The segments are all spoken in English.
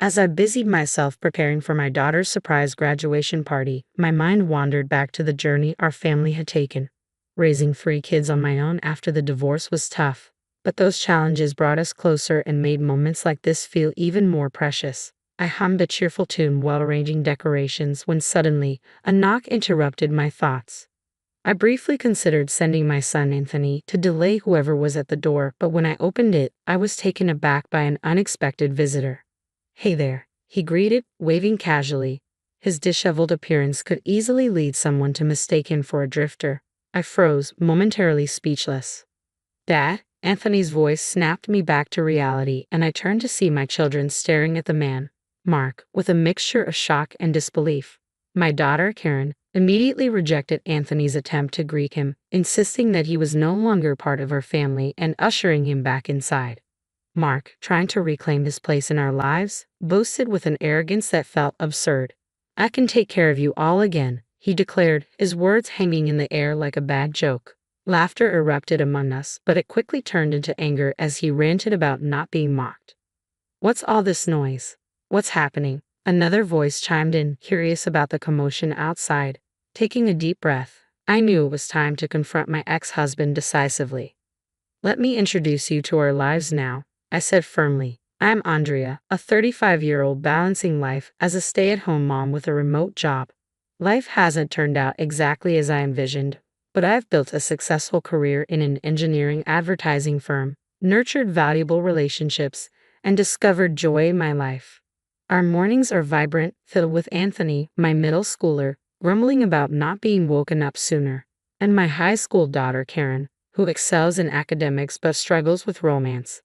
As I busied myself preparing for my daughter's surprise graduation party, my mind wandered back to the journey our family had taken. Raising 3 kids on my own after the divorce was tough, but those challenges brought us closer and made moments like this feel even more precious. I hummed a cheerful tune while arranging decorations when suddenly, a knock interrupted my thoughts. I briefly considered sending my son Anthony to delay whoever was at the door, but when I opened it, I was taken aback by an unexpected visitor. "Hey there," he greeted, waving casually. His disheveled appearance could easily lead someone to mistake him for a drifter. I froze, momentarily speechless. "Dad?" Anthony's voice snapped me back to reality, and I turned to see my children staring at the man, Mark, with a mixture of shock and disbelief. My daughter, Karen, immediately rejected Anthony's attempt to greet him, insisting that he was no longer part of our family and ushering him back inside. Mark, trying to reclaim his place in our lives, boasted with an arrogance that felt absurd. "I can take care of you all again," he declared, his words hanging in the air like a bad joke. Laughter erupted among us, but it quickly turned into anger as he ranted about not being mocked. "What's all this noise? What's happening?" Another voice chimed in, curious about the commotion outside. Taking a deep breath, I knew it was time to confront my ex-husband decisively. "Let me introduce you to our lives now," I said firmly. "I'm Andrea, a 35-year-old balancing life as a stay-at-home mom with a remote job. Life hasn't turned out exactly as I envisioned, but I've built a successful career in an engineering advertising firm, nurtured valuable relationships, and discovered joy in my life." Our mornings are vibrant, filled with Anthony, my middle schooler, grumbling about not being woken up sooner, and my high school daughter Karen, who excels in academics but struggles with romance.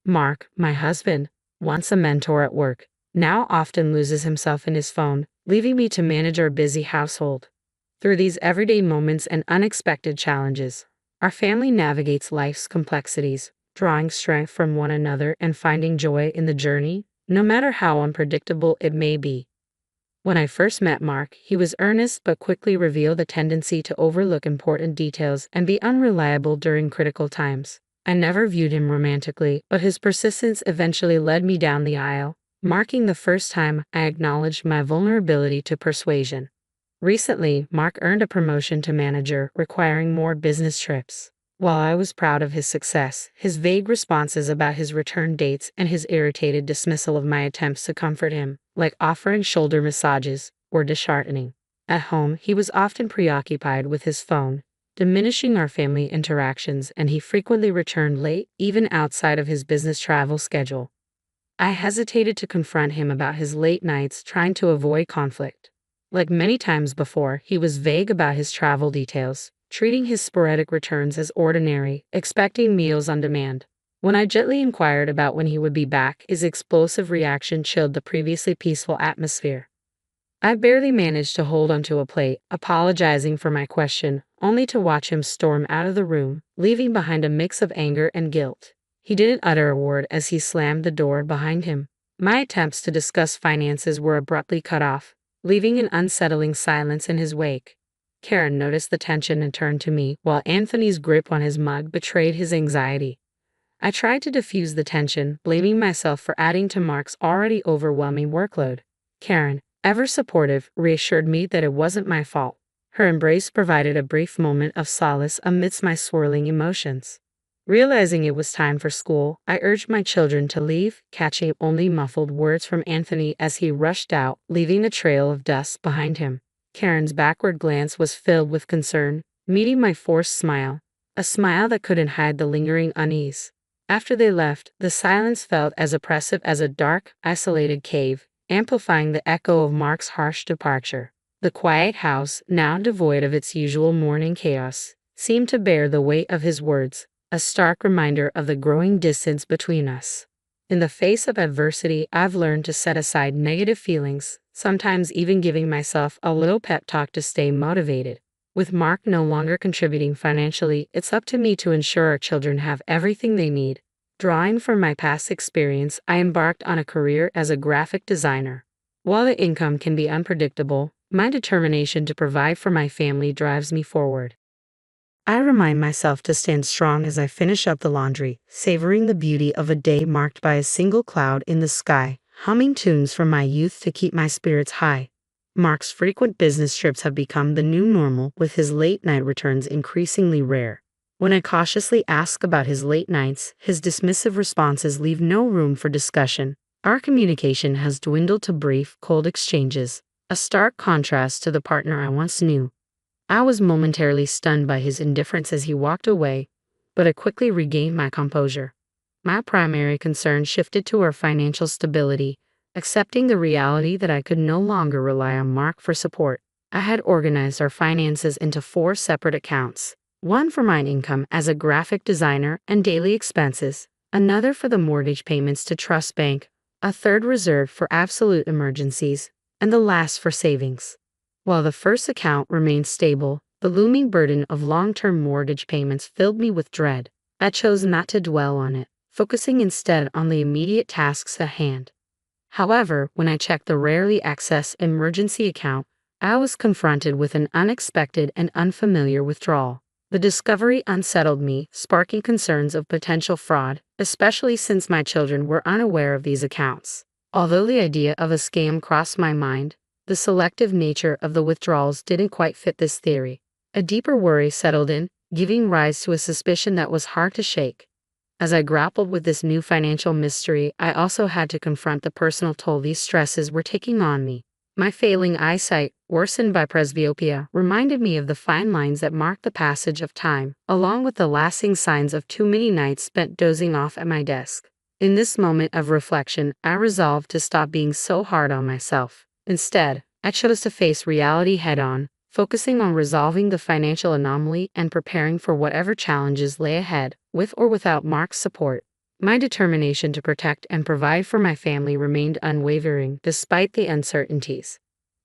Mark, my husband, once a mentor at work, now often loses himself in his phone, leaving me to manage our busy household. Through these everyday moments and unexpected challenges, our family navigates life's complexities, drawing strength from one another and finding joy in the journey, no matter how unpredictable it may be. When I first met Mark, he was earnest but quickly revealed a tendency to overlook important details and be unreliable during critical times. I never viewed him romantically, but his persistence eventually led me down the aisle, marking the first time I acknowledged my vulnerability to persuasion. Recently, Mark earned a promotion to manager, requiring more business trips. While I was proud of his success, his vague responses about his return dates and his irritated dismissal of my attempts to comfort him, like offering shoulder massages, were disheartening. At home, he was often preoccupied with his phone, diminishing our family interactions, and he frequently returned late, even outside of his business travel schedule. I hesitated to confront him about his late nights, trying to avoid conflict. Like many times before, he was vague about his travel details, treating his sporadic returns as ordinary, expecting meals on demand. When I gently inquired about when he would be back, his explosive reaction chilled the previously peaceful atmosphere. I barely managed to hold onto a plate, apologizing for my question, only to watch him storm out of the room, leaving behind a mix of anger and guilt. He didn't utter a word as he slammed the door behind him. My attempts to discuss finances were abruptly cut off, leaving an unsettling silence in his wake. Karen noticed the tension and turned to me, while Anthony's grip on his mug betrayed his anxiety. I tried to diffuse the tension, blaming myself for adding to Mark's already overwhelming workload. Karen, ever supportive, reassured me that it wasn't my fault. Her embrace provided a brief moment of solace amidst my swirling emotions. Realizing it was time for school, I urged my children to leave, catching only muffled words from Anthony as he rushed out, leaving a trail of dust behind him. Karen's backward glance was filled with concern, meeting my forced smile, a smile that couldn't hide the lingering unease. After they left, the silence felt as oppressive as a dark, isolated cave, amplifying the echo of Mark's harsh departure. The quiet house, now devoid of its usual morning chaos, seemed to bear the weight of his words, a stark reminder of the growing distance between us. In the face of adversity, I've learned to set aside negative feelings, sometimes even giving myself a little pep talk to stay motivated. With Mark no longer contributing financially, it's up to me to ensure our children have everything they need. Drawing from my past experience, I embarked on a career as a graphic designer. While the income can be unpredictable, my determination to provide for my family drives me forward. I remind myself to stand strong as I finish up the laundry, savoring the beauty of a day marked by a single cloud in the sky, humming tunes from my youth to keep my spirits high. Mark's frequent business trips have become the new normal, with his late-night returns increasingly rare. When I cautiously ask about his late nights, his dismissive responses leave no room for discussion. Our communication has dwindled to brief, cold exchanges, a stark contrast to the partner I once knew. I was momentarily stunned by his indifference as he walked away, but I quickly regained my composure. My primary concern shifted to our financial stability, accepting the reality that I could no longer rely on Mark for support. I had organized our finances into 4 separate accounts, one for my income as a graphic designer and daily expenses, another for the mortgage payments to Trust Bank, a third reserved for absolute emergencies, and the last for savings. While the first account remained stable, the looming burden of long-term mortgage payments filled me with dread. I chose not to dwell on it, focusing instead on the immediate tasks at hand. However, when I checked the rarely accessed emergency account, I was confronted with an unexpected and unfamiliar withdrawal. The discovery unsettled me, sparking concerns of potential fraud, especially since my children were unaware of these accounts. Although the idea of a scam crossed my mind, the selective nature of the withdrawals didn't quite fit this theory. A deeper worry settled in, giving rise to a suspicion that was hard to shake. As I grappled with this new financial mystery, I also had to confront the personal toll these stresses were taking on me. My failing eyesight, worsened by presbyopia, reminded me of the fine lines that mark the passage of time, along with the lasting signs of too many nights spent dozing off at my desk. In this moment of reflection, I resolved to stop being so hard on myself. Instead, I chose to face reality head-on, focusing on resolving the financial anomaly and preparing for whatever challenges lay ahead, with or without Mark's support. My determination to protect and provide for my family remained unwavering despite the uncertainties.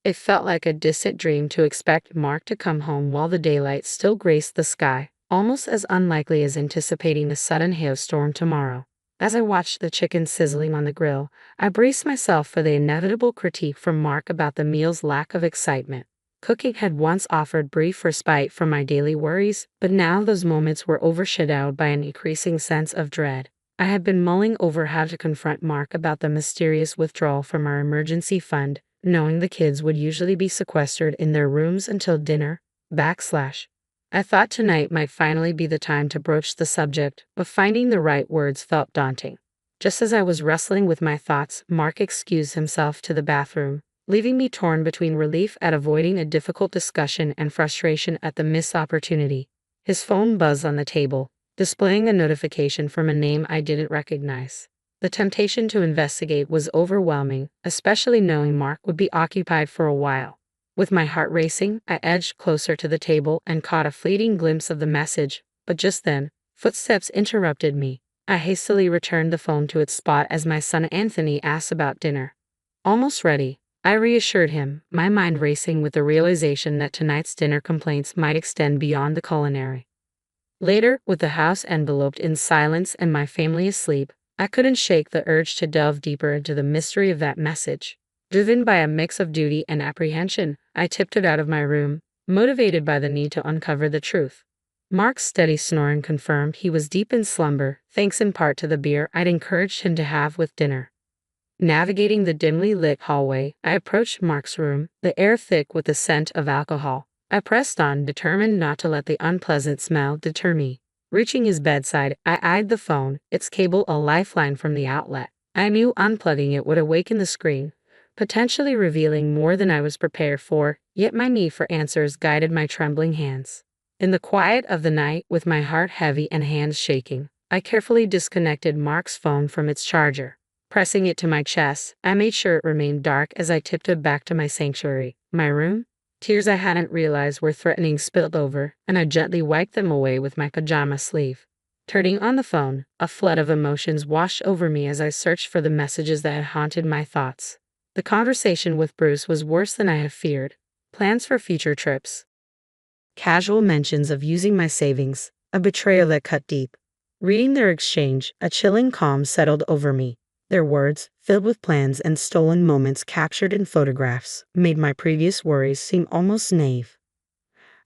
It felt like a distant dream to expect Mark to come home while the daylight still graced the sky, almost as unlikely as anticipating a sudden hailstorm tomorrow. As I watched the chicken sizzling on the grill, I braced myself for the inevitable critique from Mark about the meal's lack of excitement. Cooking had once offered brief respite from my daily worries, but now those moments were overshadowed by an increasing sense of dread. I had been mulling over how to confront Mark about the mysterious withdrawal from our emergency fund, knowing the kids would usually be sequestered in their rooms until dinner. I thought tonight might finally be the time to broach the subject, but finding the right words felt daunting. Just as I was wrestling with my thoughts, Mark excused himself to the bathroom, leaving me torn between relief at avoiding a difficult discussion and frustration at the missed opportunity. His phone buzzed on the table, displaying a notification from a name I didn't recognize. The temptation to investigate was overwhelming, especially knowing Mark would be occupied for a while. With my heart racing, I edged closer to the table and caught a fleeting glimpse of the message, but just then, footsteps interrupted me. I hastily returned the phone to its spot as my son Anthony asked about dinner. Almost ready, I reassured him, my mind racing with the realization that tonight's dinner complaints might extend beyond the culinary. Later, with the house enveloped in silence and my family asleep, I couldn't shake the urge to delve deeper into the mystery of that message. Driven by a mix of duty and apprehension, I tiptoed out of my room, motivated by the need to uncover the truth. Mark's steady snoring confirmed he was deep in slumber, thanks in part to the beer I'd encouraged him to have with dinner. Navigating the dimly lit hallway, I approached Mark's room, the air thick with the scent of alcohol. I pressed on, determined not to let the unpleasant smell deter me. Reaching his bedside, I eyed the phone, its cable a lifeline from the outlet. I knew unplugging it would awaken the screen, potentially revealing more than I was prepared for, yet my need for answers guided my trembling hands. In the quiet of the night, with my heart heavy and hands shaking, I carefully disconnected Mark's phone from its charger. Pressing it to my chest, I made sure it remained dark as I tiptoed back to my sanctuary, my room. Tears I hadn't realized were threatening spilled over, and I gently wiped them away with my pajama sleeve. Turning on the phone, a flood of emotions washed over me as I searched for the messages that had haunted my thoughts. The conversation with Bruce was worse than I had feared. Plans for future trips. Casual mentions of using my savings, a betrayal that cut deep. Reading their exchange, a chilling calm settled over me. Their words, filled with plans and stolen moments captured in photographs, made my previous worries seem almost naive.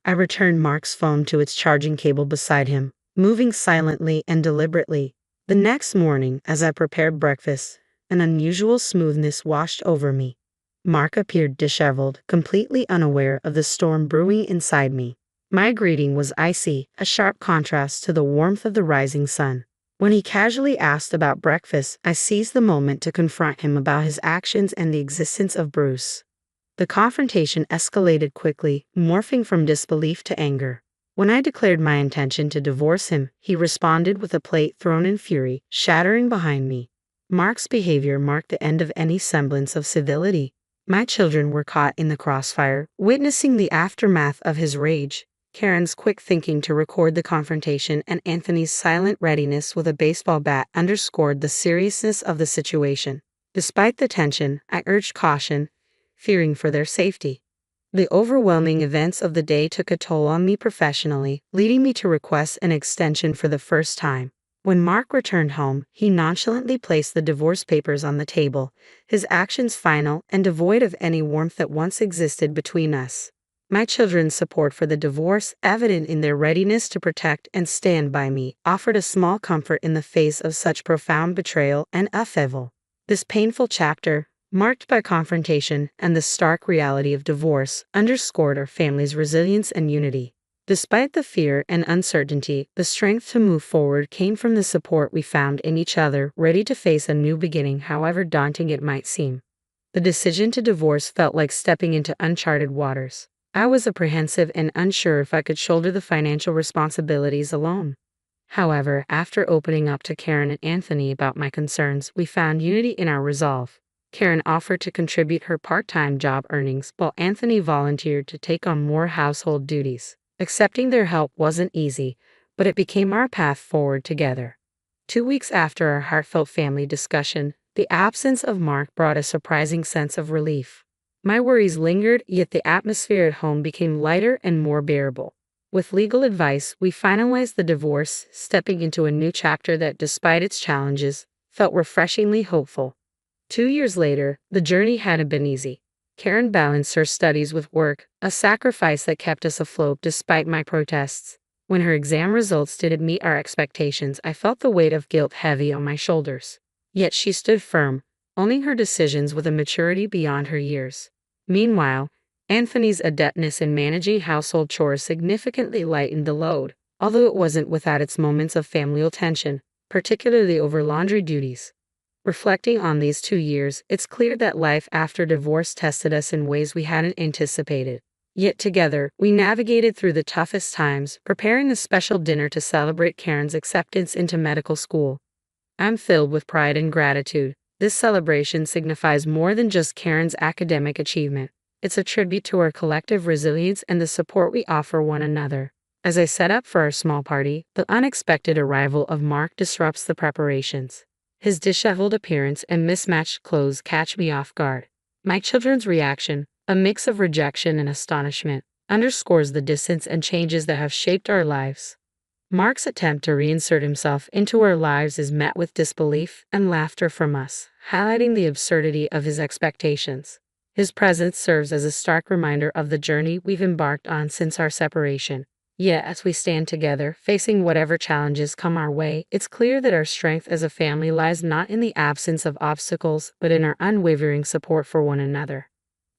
I returned Mark's phone to its charging cable beside him, moving silently and deliberately. The next morning, as I prepared breakfast, An unusual smoothness washed over me. Mark appeared disheveled, completely unaware of the storm brewing inside me. My greeting was icy, a sharp contrast to the warmth of the rising sun. When he casually asked about breakfast, I seized the moment to confront him about his actions and the existence of Bruce. The confrontation escalated quickly, morphing from disbelief to anger. When I declared my intention to divorce him, he responded with a plate thrown in fury, shattering behind me. Mark's behavior marked the end of any semblance of civility. My children were caught in the crossfire, witnessing the aftermath of his rage. Karen's quick thinking to record the confrontation and Anthony's silent readiness with a baseball bat underscored the seriousness of the situation. Despite the tension, I urged caution, fearing for their safety. The overwhelming events of the day took a toll on me professionally, leading me to request an extension for the first time. When Mark returned home, he nonchalantly placed the divorce papers on the table, his actions final and devoid of any warmth that once existed between us. My children's support for the divorce, evident in their readiness to protect and stand by me, offered a small comfort in the face of such profound betrayal and upheaval. This painful chapter, marked by confrontation and the stark reality of divorce, underscored our family's resilience and unity. Despite the fear and uncertainty, the strength to move forward came from the support we found in each other, ready to face a new beginning, however daunting it might seem. The decision to divorce felt like stepping into uncharted waters. I was apprehensive and unsure if I could shoulder the financial responsibilities alone. However, after opening up to Karen and Anthony about my concerns, we found unity in our resolve. Karen offered to contribute her part-time job earnings, while Anthony volunteered to take on more household duties. Accepting their help wasn't easy, but it became our path forward together. 2 weeks after our heartfelt family discussion, the absence of Mark brought a surprising sense of relief. My worries lingered, yet the atmosphere at home became lighter and more bearable. With legal advice, we finalized the divorce, stepping into a new chapter that, despite its challenges, felt refreshingly hopeful. 2 years later, the journey hadn't been easy. Karen balanced her studies with work, a sacrifice that kept us afloat despite my protests. When her exam results didn't meet our expectations, I felt the weight of guilt heavy on my shoulders. Yet she stood firm, owning her decisions with a maturity beyond her years. Meanwhile, Anthony's adeptness in managing household chores significantly lightened the load, although it wasn't without its moments of familial tension, particularly over laundry duties. Reflecting on these 2 years, it's clear that life after divorce tested us in ways we hadn't anticipated. Yet together, we navigated through the toughest times, preparing a special dinner to celebrate Karen's acceptance into medical school. I'm filled with pride and gratitude. This celebration signifies more than just Karen's academic achievement. It's a tribute to our collective resilience and the support we offer one another. As I set up for our small party, the unexpected arrival of Mark disrupts the preparations. His disheveled appearance and mismatched clothes catch me off guard. My children's reaction, a mix of rejection and astonishment, underscores the distance and changes that have shaped our lives. Mark's attempt to reinsert himself into our lives is met with disbelief and laughter from us, highlighting the absurdity of his expectations. His presence serves as a stark reminder of the journey we've embarked on since our separation. Yet, as we stand together, facing whatever challenges come our way, it's clear that our strength as a family lies not in the absence of obstacles, but in our unwavering support for one another.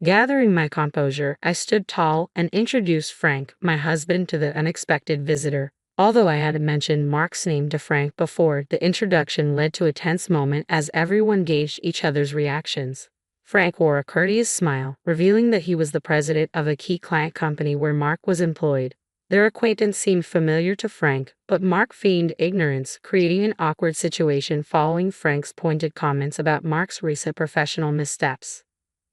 Gathering my composure, I stood tall and introduced Frank, my husband, to the unexpected visitor. Although I had mentioned Mark's name to Frank before, the introduction led to a tense moment as everyone gauged each other's reactions. Frank wore a courteous smile, revealing that he was the president of a key client company where Mark was employed. Their acquaintance seemed familiar to Frank, but Mark feigned ignorance, creating an awkward situation following Frank's pointed comments about Mark's recent professional missteps.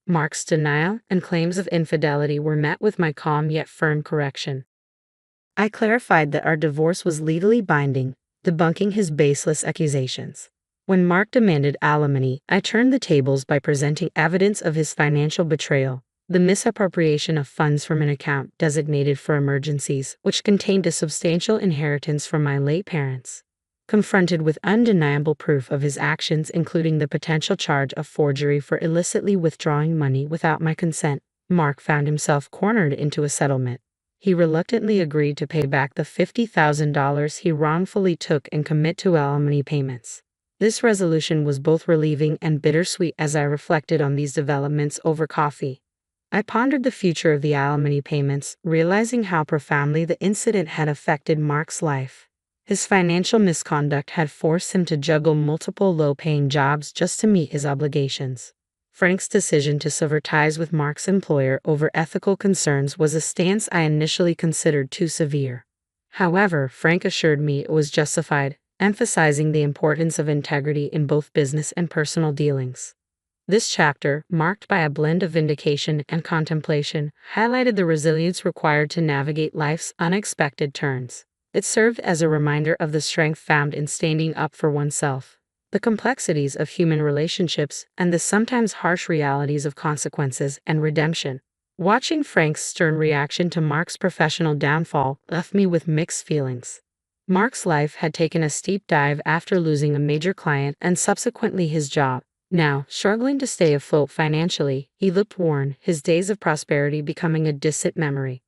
Mark's denial and claims of infidelity were met with my calm yet firm correction. I clarified that our divorce was legally binding, debunking his baseless accusations. When Mark demanded alimony, I turned the tables by presenting evidence of his financial betrayal. The misappropriation of funds from an account designated for emergencies, which contained a substantial inheritance from my late parents. Confronted with undeniable proof of his actions, including the potential charge of forgery for illicitly withdrawing money without my consent, Mark found himself cornered into a settlement. He reluctantly agreed to pay back the $50,000 he wrongfully took and commit to alimony payments. This resolution was both relieving and bittersweet as I reflected on these developments over coffee. I pondered the future of the alimony payments, realizing how profoundly the incident had affected Mark's life. His financial misconduct had forced him to juggle multiple low-paying jobs just to meet his obligations. Frank's decision to sever ties with Mark's employer over ethical concerns was a stance I initially considered too severe. However, Frank assured me it was justified, emphasizing the importance of integrity in both business and personal dealings. This chapter, marked by a blend of vindication and contemplation, highlighted the resilience required to navigate life's unexpected turns. It served as a reminder of the strength found in standing up for oneself, the complexities of human relationships, and the sometimes harsh realities of consequences and redemption. Watching Frank's stern reaction to Mark's professional downfall left me with mixed feelings. Mark's life had taken a steep dive after losing a major client and subsequently his job. Now, struggling to stay afloat financially, he looked worn, his days of prosperity becoming a distant memory.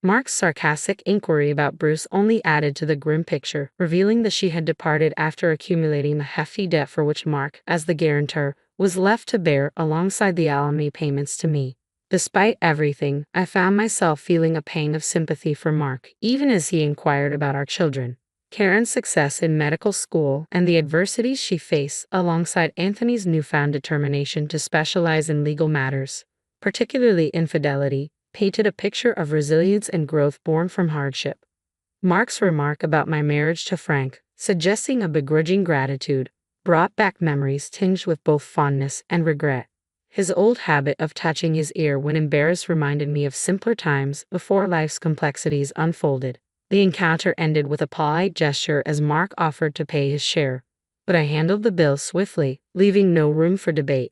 Mark's sarcastic inquiry about Bruce only added to the grim picture, revealing that she had departed after accumulating the hefty debt for which Mark, as the guarantor, was left to bear alongside the alimony payments to me. Despite everything, I found myself feeling a pang of sympathy for Mark, even as he inquired about our children. Karen's success in medical school and the adversities she faced, alongside Anthony's newfound determination to specialize in legal matters, particularly infidelity, painted a picture of resilience and growth born from hardship. Mark's remark about my marriage to Frank, suggesting a begrudging gratitude, brought back memories tinged with both fondness and regret. His old habit of touching his ear when embarrassed reminded me of simpler times before life's complexities unfolded. The encounter ended with a polite gesture as Mark offered to pay his share, but I handled the bill swiftly, leaving no room for debate.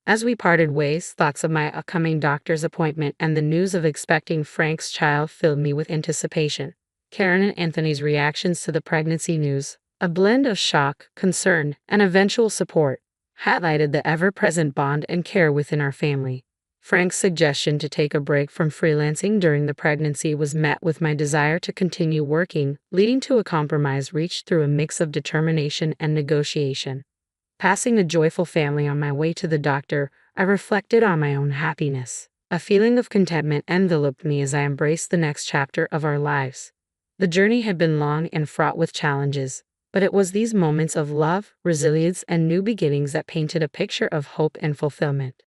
As we parted ways, thoughts of my upcoming doctor's appointment and the news of expecting Frank's child filled me with anticipation. Karen and Anthony's reactions to the pregnancy news, a blend of shock, concern, and eventual support, highlighted the ever-present bond and care within our family. Frank's suggestion to take a break from freelancing during the pregnancy was met with my desire to continue working, leading to a compromise reached through a mix of determination and negotiation. Passing the joyful family on my way to the doctor, I reflected on my own happiness. A feeling of contentment enveloped me as I embraced the next chapter of our lives. The journey had been long and fraught with challenges, but it was these moments of love, resilience, and new beginnings that painted a picture of hope and fulfillment.